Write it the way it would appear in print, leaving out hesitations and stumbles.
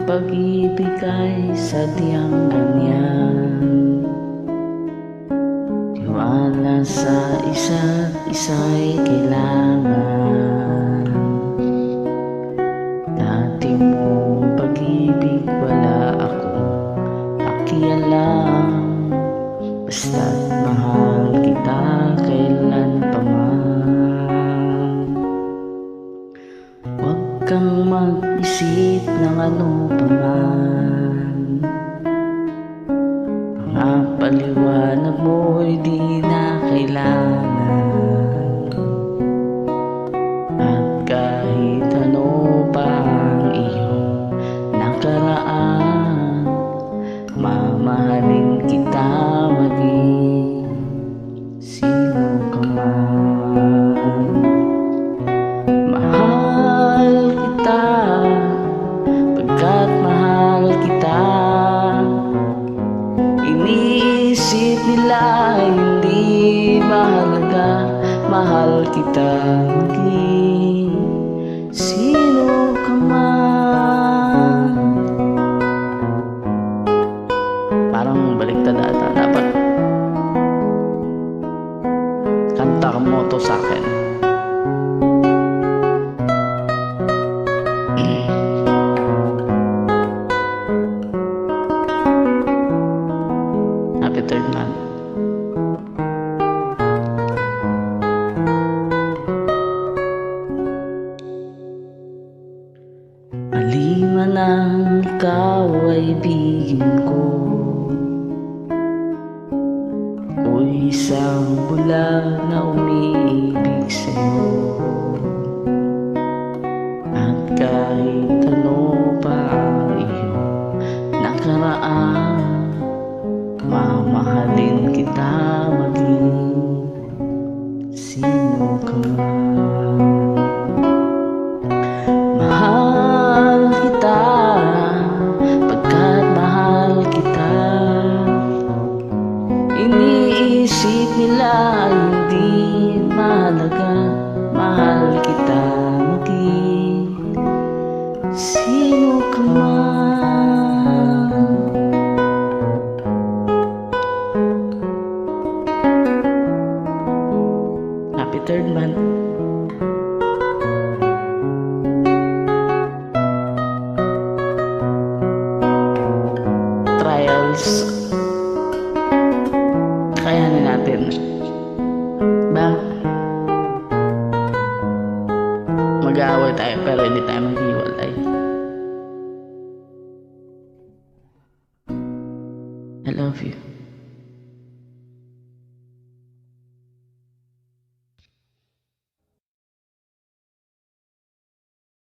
pag-ibig ay sadyang ganyan. Tiwala sa isa't isa'y kailangan. Dati mong pag-ibig wala akong pakialam. Basta't mahal kita kailan pa man. Huwag kang mag-isip ng ano pa man. Mga paliwanag mo'y di na kailangan. At kahit ano pa ang iyong nakaraan, mamahalin kita maging sino ka man. Mahal kita pagkat mahal kita. Iniisip nila hindi mahalaga. Mahal kita maging sino ka man. Parang baliktad ata. Dapat kanta mo to sa akin. Happy third month. Maliman ang ikaw ay ibigin ko. Ako'y isang bulag na umiibig sa'yo. At kahit ano pa ang iyong nakaraan, mamahalin kita maging sino ka man. Mahal kita pagkat mahal kita. Iniisip nila hindi mahalaga. Mahal kita maging sino ka man. Happy third month. Trials, kayanin natin ba? Mag-aaway tayo pero hindi tayo maghiwalay. I love you.